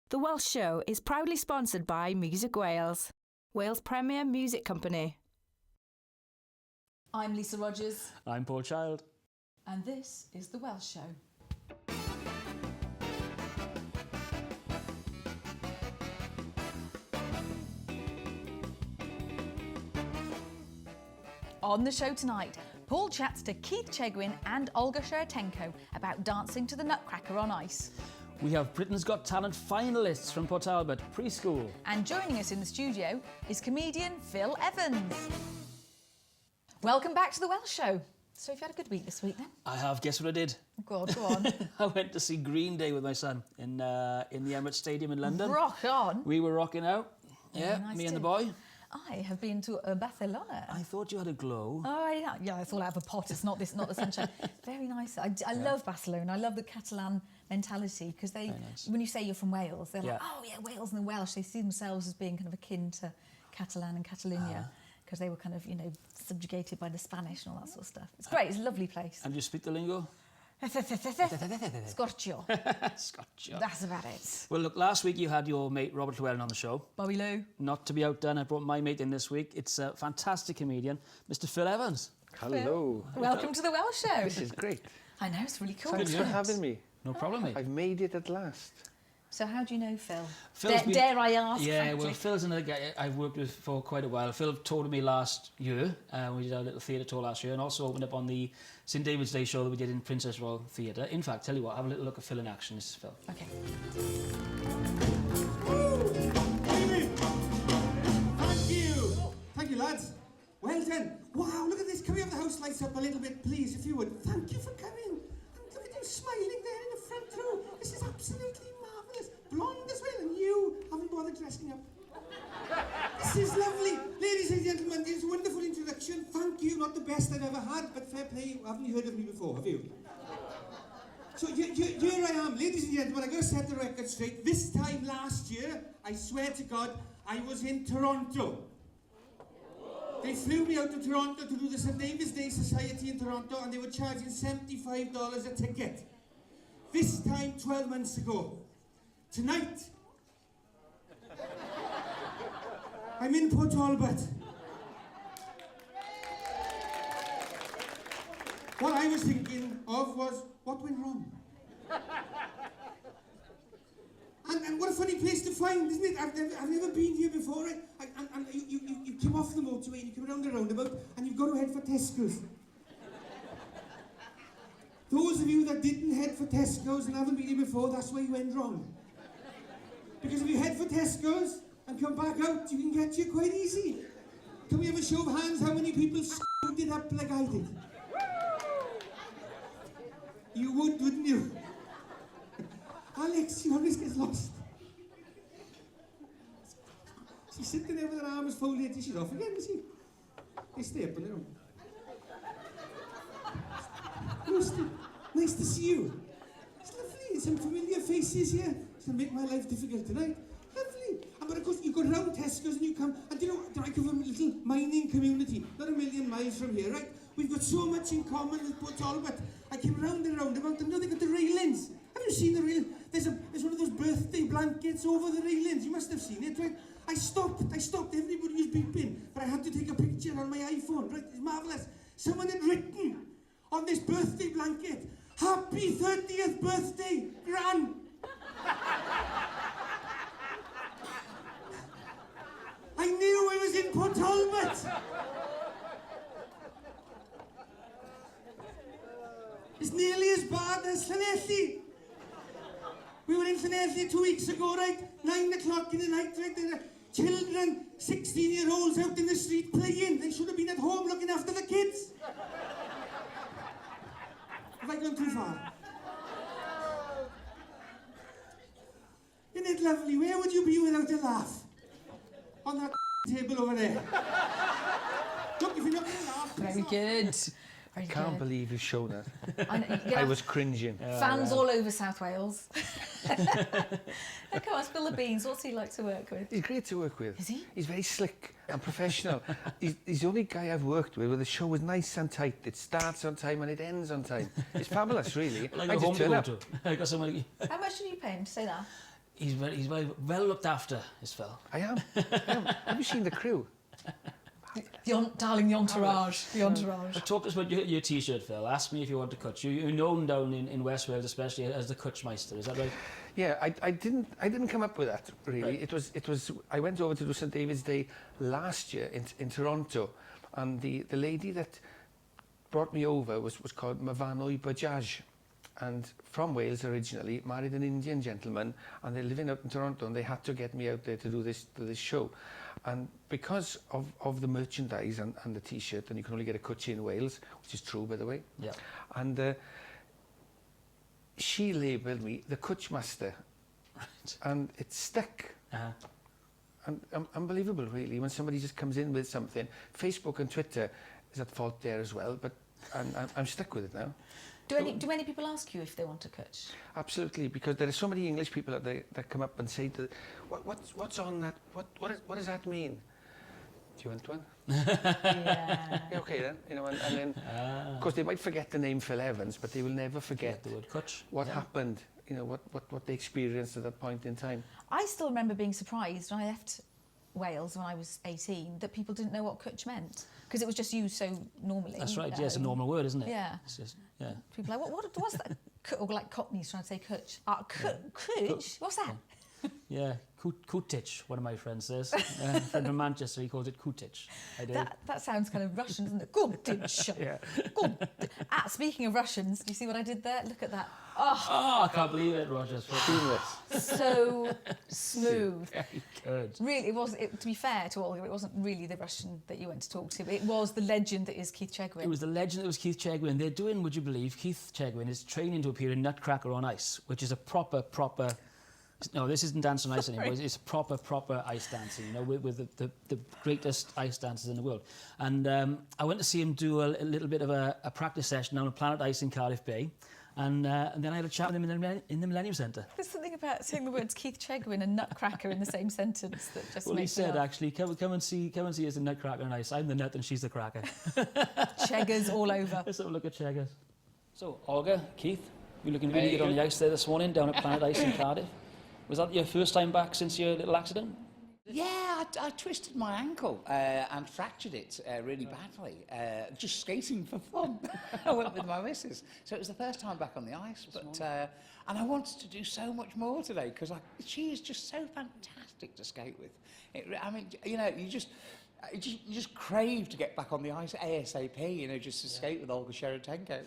The Welsh Show is proudly sponsored by Music Wales, Wales' premier music company. I'm Lisa Rogers. I'm Paul Child. And this is The Welsh Show. On the show tonight, Paul chats to Keith Chegwin and Olga Sharatenko about dancing to the Nutcracker on ice. We have Britain's Got Talent finalists from Port Talbot, Preskool. And joining us in the studio is comedian Phil Evans. Welcome back to The Welsh Show. So have you had a good week this week then? I have. Guess what I did? God, go on. I went to see Green Day with my son in the Emirates Stadium in London. Rock on. We were rocking out. Yeah, nice me and too. the boy. I have been to Barcelona. I thought you had a glow. Oh, yeah, it's all out of a pot. It's not the sunshine. Very nice. I love Barcelona. I love the Catalan mentality because when you say you're from Wales, they're like, oh yeah, Wales and the Welsh. They see themselves as being kind of akin to Catalan and Catalonia because they were kind of, subjugated by the Spanish and all that sort of stuff. It's great. It's a lovely place. And you speak the lingo? Scorcho. Scorcho. That's about it. Well, look, last week you had your mate Robert Llewellyn on the show. Bobby Lou. Not to be outdone, I brought my mate in this week. It's a fantastic comedian, Mr. Phil Evans. Hello. Welcome to the Welsh Show. This is great. I know, it's really cool. Thanks for having me. No problem, mate. I've made it at last. So how do you know Phil? Dare I ask? Yeah, frankly? well, Phil's another guy I've worked with for quite a while. Phil toured me last year. We did our little theatre tour last year and also opened up on the St David's Day show that we did in Princess Royal Theatre. In fact, tell you what, have a little look at Phil in action. This is Phil. Okay. Thank you. Thank you, lads. Well done. Wow, look at this. Can we have the house lights up a little bit, please, if you would? Thank you for coming. And look at you smiling there in the front row. This is absolutely marvellous. Blonde as well, and you haven't bothered dressing up. This is lovely. Ladies and gentlemen, this is a wonderful introduction. Thank you. Not the best I've ever had, but fair play. Haven't you heard of me before, have you? So here I am. Ladies and gentlemen, I've got to set the record straight. This time last year, I swear to God, I was in Toronto. They flew me out to Toronto to do the St David's Day Society in Toronto, and they were charging $75 a ticket. This time, 12 months ago. Tonight, I'm in Port Talbot. What I was thinking of was, what went wrong? And what a funny place to find, isn't it? I've never been here before, right? And you come off the motorway and you come around the roundabout and you've got to head for Tesco's. Those of you that didn't head for Tesco's and haven't been here before, that's where you went wrong. Because if you head for Tesco's and come back out, you can get you quite easy. Can we have a show of hands how many people screwed it up like I did? You would, wouldn't you? Alex, she always gets lost. She's sitting there with her arms folded. She's off again, is she? They stay up on their own. Nice to see you. It's lovely. Some familiar faces here. It's going to make my life difficult tonight. Lovely. But of course, you go round Tesco's and you come, and I come from a little mining community, not a million miles from here, right? We've got so much in common with Port Talbot. I came round and roundabout, and now they've got the railings. Have you seen the rail? There's one of those birthday blankets over the railings. You must have seen it, right? I stopped. Everybody was beeping, but I had to take a picture on my iPhone, right? It's marvellous. Someone had written on this birthday blanket, "Happy 30th birthday, Gran." I knew I was in Port Talbot. It's nearly as bad as Llanelli. We were in Llanelli 2 weeks ago, right? 9 o'clock in the night, right? There are children, 16-year-olds out in the street playing. They should have been at home looking after the kids. Have I gone too far? Isn't it lovely? Where would you be without a laugh? On that table over there. Look, if you're not going to laugh... Very good. I can't believe you showed that. I was cringing. Fans all over South Wales. Now, come on, spill the beans. What's he like to work with? He's great to work with. Is he? He's very slick and professional. he's the only guy I've worked with where the show is nice and tight. It starts on time and it ends on time. It's fabulous, really. Like I a home just turn to up. go to. I got somebody... How much did you pay him to say that? He's very well looked after, this Phil. I am. Have you seen the crew? Darling, the entourage. The entourage. But talk to us about your T-shirt, Phil. Ask me if you want to cut. You're known down in West Wales, especially as the Kutchmeister. Is that right? Yeah, I didn't come up with that really. Right. It was. I went over to do St David's Day last year in Toronto, and the lady that brought me over was called Mavanoi Bajaj, and from Wales originally, married an Indian gentleman, and they're living out in Toronto, and they had to get me out there to do this show. And because of the merchandise and the T-shirt, and you can only get a Kutch in Wales, which is true, by the way. Yeah. And she labelled me the Kutchmaster. Right. And it stuck. And unbelievable, really, when somebody just comes in with something. Facebook and Twitter is at fault there as well, but I'm stuck with it now. Do many people ask you if they want a Kutch? Absolutely, because there are so many English people out there that come up and say, what's on that? What does that mean? Do you want one? Yeah. Yeah, okay then. You know, and then, of course, they might forget the name Phil Evans, but they will never forget the word Kutch. what happened. You know, what they experienced at that point in time. I still remember being surprised when I left Wales when I was 18 that people didn't know what Kutch meant, because it was just used so normally. That's right. Yeah, it's a normal word, isn't it? Yeah. It's just, yeah. People are like, what's that? Or like Cockneys trying to say Kutch. Kutch? What's that? Yeah, Kutich, one of my friends says. A friend from Manchester, he calls it Kutich. I do. That sounds kind of Russian, doesn't it? Kutich. Yeah. Speaking of Russians, do you see what I did there? Look at that. Oh, I can't believe it, Roger. So smooth. Very good. Really, to be fair to Olga, it wasn't really the Russian that you went to talk to, but it was the legend that is Keith Chegwin. It was the legend that was Keith Chegwin. They're doing, would you believe, Keith Chegwin is training to appear in Nutcracker on Ice, which is a proper... No, this isn't Dance on Ice anymore. It's proper ice dancing, you know, with the greatest ice dancers in the world. And I went to see him do a little bit of a practice session down at Planet Ice in Cardiff Bay. And then I had a chat with him in the Millennium Centre. There's something about saying the words Keith Chegwin and Nutcracker in the same sentence that just well, he makes me said, laugh. actually, come and see us in Nutcracker on Ice. I'm the nut and she's the cracker. Cheggers all over. Let's have a look at Cheggers. So, Olga, Keith, you're looking really good on the ice there this morning down at Planet Ice in Cardiff. Was that your first time back since your little accident? Yeah, I twisted my ankle and fractured it really badly, just skating for fun. I went with my missus. So it was the first time back on the ice, but and I wanted to do so much more today because she is just so fantastic to skate with. I mean, you know, you just crave to get back on the ice ASAP, you know, just to skate with Olga Sheretenko.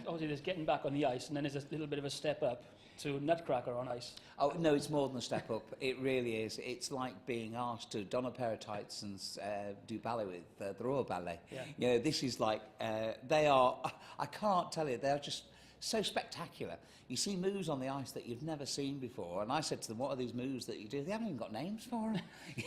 Obviously, there's getting back on the ice, and then there's a little bit of a step up to Nutcracker on Ice. Oh, no, it's more than a step up. It really is. It's like being asked to don a pair of tights and do ballet with the Royal Ballet. Yeah. You know, this is like, they are, I can't tell you, they're just so spectacular. You see moves on the ice that you've never seen before, and I said to them, what are these moves that you do? They haven't even got names for them.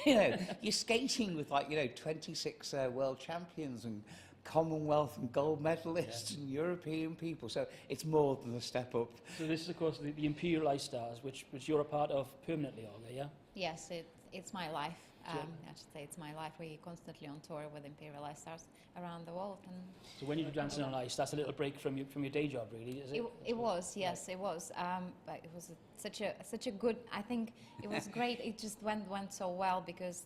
You know, you're skating with 26 world champions and Commonwealth and gold medalists and European people, so it's more than a step up. So this is, of course, the Imperial Ice Stars, which you're a part of permanently, Olga, yeah? Yes, it's my life. I should say it's my life. We constantly on tour with Imperial Ice Stars around the world. And so when you do Dancing on Ice, that's a little break from your day job, really, is it? It was, yes, it was. But it was such a good. I think it was great. It just went so well because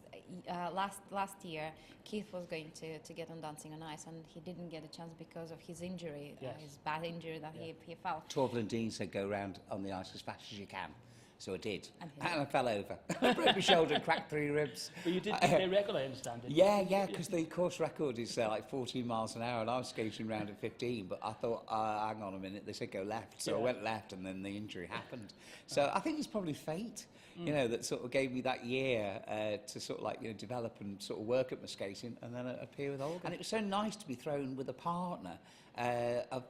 last year Keith was going to get on Dancing on Ice and he didn't get a chance because of his injury, his bad injury that he felt. Torval and Dean said go round on the ice as fast as you can. So I did, and I fell over. Broke my shoulder and cracked 3 ribs. But you did beat their record, I understand. Yeah, because the course record is like 14 miles an hour, and I was skating around at 15. But I thought, hang on a minute, they said go left, so I went left, and then the injury happened. So I think it's probably fate, you know, that sort of gave me that year to sort of develop and sort of work at my skating, and then appear with Olga. And it was so nice to be thrown with a partner of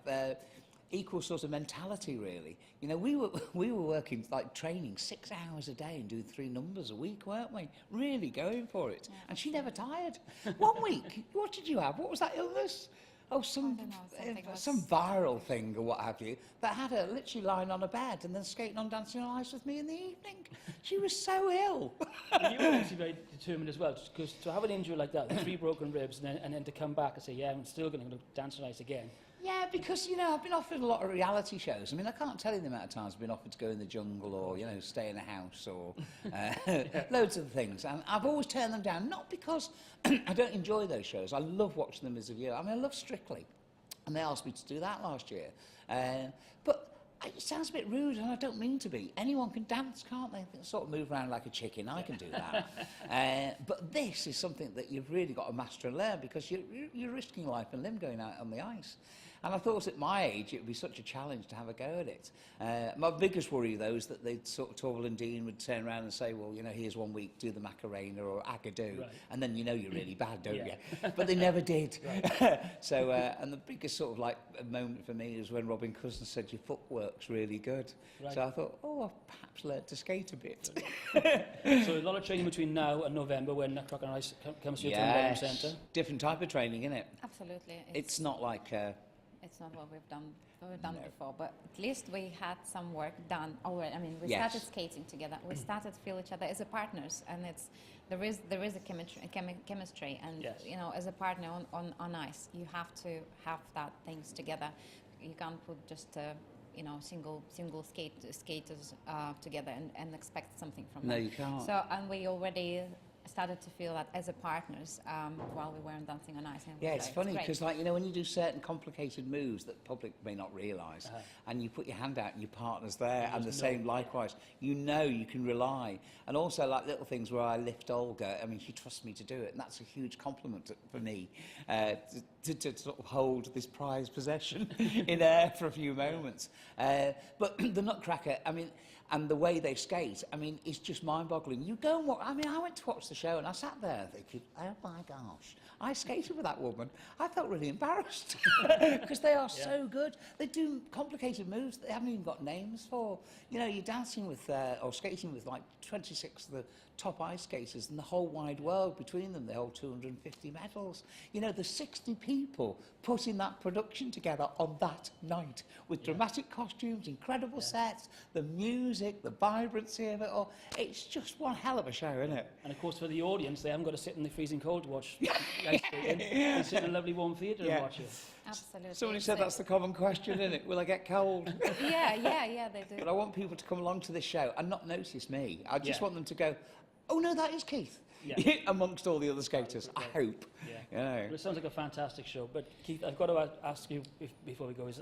equal sort of mentality, really. You know, we were working, training 6 hours a day and doing 3 numbers a week, weren't we? Really going for it. Yeah. And she never tired. 1 week, what did you have? What was that illness? Oh, some viral thing or what have you, that had her literally lying on a bed and then skating on Dancing on Ice with me in the evening. She was so ill. You were actually very determined as well, because to have an injury like that, 3 broken ribs, and then to come back and say, yeah, I'm still going to dance on ice again. Yeah, because, you know, I've been offered a lot of reality shows. I mean, I can't tell you the amount of times I've been offered to go in the jungle or, you know, stay in a house or loads of things. And I've always turned them down, not because I don't enjoy those shows. I love watching them as a viewer. I mean, I love Strictly. And they asked me to do that last year. But it sounds a bit rude, and I don't mean to be. Anyone can dance, can't they? They can sort of move around like a chicken. I can do that. But this is something that you've really got to master and learn, because you're risking life and limb going out on the ice. And I thought at my age it would be such a challenge to have a go at it. My biggest worry, though, is that they'd sort of, Torval and Dean would turn around and say, well, you know, here's 1 week, do the Macarena or Agadoo, right. and then you know you're really bad, don't you? But they never did. So, and the biggest sort of like moment for me is when Robin Cousins said, your footwork's really good. Right. So I thought, oh, I've perhaps learned to skate a bit. So a lot of training between now and November when Nutcracker on Ice comes to your training centre. Different type of training, isn't it? Absolutely. It's not like... It's not what we've done before, but at least we had some work done already. I mean, we started skating together. We started to feel each other as a partners, and there is a chemistry, and you know, as a partner on ice, you have to have that things together. You can't put just you know, single skaters together and expect something from them. No, you can't. So, and we already started to feel that as a partners while we weren't dancing on ice. And yeah, it's funny great. because, like, you know, when you do certain complicated moves that the public may not realise, and you put your hand out and your partner's there, and the same likewise, you know you can rely. And also, like, little things where I lift Olga, I mean, she trusts me to do it, and that's a huge compliment for me, to sort of hold this prized possession in air for a few moments. But the Nutcracker, I mean, and the way they skate, I mean, it's just mind-boggling. You go and watch, I mean, I went to watch the show and I sat there thinking, oh my gosh, I skated with that woman. I felt really embarrassed because they are so good. They do complicated moves that they haven't even got names for. You know, you're dancing with, or skating with like 26 of the top ice skaters in the whole wide world between them. They hold 250 medals. You know, there's 60 people putting that production together on that night with dramatic costumes, incredible sets, the music, the vibrancy of it all. It's just one hell of a show, isn't it? And of course, for the audience, they haven't got to sit in the freezing cold to watch ice skating. They sit in a lovely warm theatre and watch it. Absolutely. Somebody said that's the common question, isn't it? Will I get cold? Yeah, they do. But I want people to come along to this show and not notice me. I just want them to go, oh no, that is Keith. Amongst all the other skaters, I hope. You know. Well, it sounds like a fantastic show. But Keith, I've got to ask you before we go, is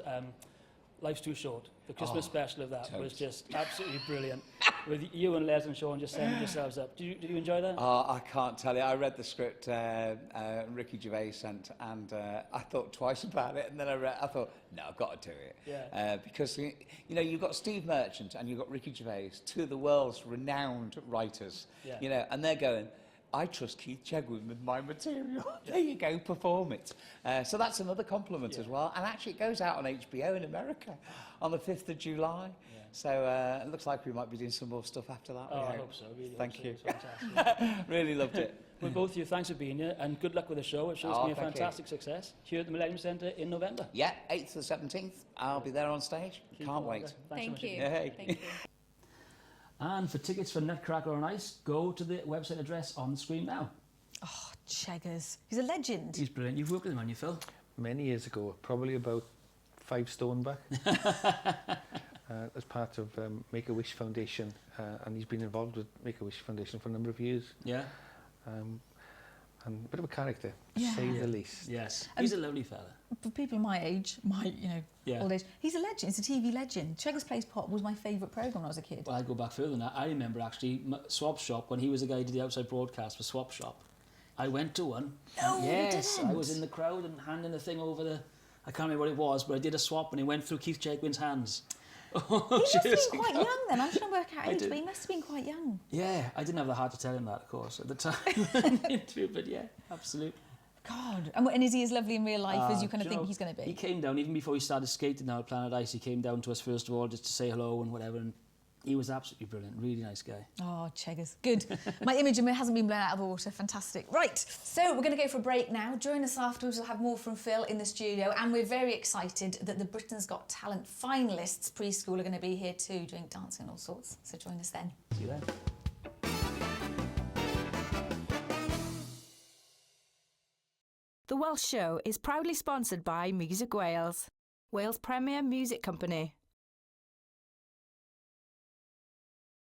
Life's Too Short. The Christmas special of that was just absolutely brilliant. With you and Les and Sean just sending yourselves up. Did you enjoy that? Oh, I can't tell you. I read the script Ricky Gervais sent, and I thought twice about it. And then I thought, no, I've got to do it. Yeah. Because, you know, you've got Steve Merchant and you've got Ricky Gervais, two of the world's renowned writers. Yeah. You know, and they're going, I trust Keith Chegwin with my material. There you go, perform it. So that's another compliment as well. And actually, it goes out on HBO in America on the 5th of July. Yeah. So it looks like we might be doing some more stuff after that. Oh, I hope so. Really Thank you. It's fantastic. Really loved it. Well, both of you, thanks for being here, and good luck with the show. It shows to be a fantastic success here at the Millennium Centre in November. Yeah, 8th to the 17th. I'll be there on stage. Can't wait. Thank you. Hey. Thank you. And for tickets for Nutcracker on Ice, go to the website address on the screen now. Oh, Cheggers. He's a legend. He's brilliant. You've worked with him, haven't you, Phil? Many years ago, probably about 5 stone back, as part of Make-A-Wish Foundation, and he's been involved with Make-A-Wish Foundation for a number of years. Yeah. And a bit of a character, to say the least. Yes. He's a lovely fella. For people my age, old age, he's a legend. He's a TV legend. Cheggers Plays Pop was my favourite programme when I was a kid. Well, I go back further than that. I remember actually Swap Shop, when he was the guy who did the outside broadcast for Swap Shop. I went to one. No, yes, you didn't. I was in the crowd and handing the thing over the... I can't remember what it was, but I did a swap and it went through Keith Chegwin's hands. He must have been quite young then. I'm trying to work out age, but he must have been quite young. Yeah, I didn't have the heart to tell him that, of course, at the time. But yeah, absolutely. God. And is he as lovely in real life as you kind of think he's going to be? He came down, even before he started skating now at Planet Ice, he came down to us first of all just to say hello and whatever, and he was absolutely brilliant, really nice guy. Oh, Cheggers. Good. My image of him hasn't been blown out of the water. Fantastic. Right, so we're going to go for a break now. Join us afterwards. We'll have more from Phil in the studio, and we're very excited that the Britain's Got Talent finalists, Preskool, are going to be here too, doing dancing and all sorts. So join us then. See you then. The Welsh Show is proudly sponsored by Music Wales, Wales' premier music company.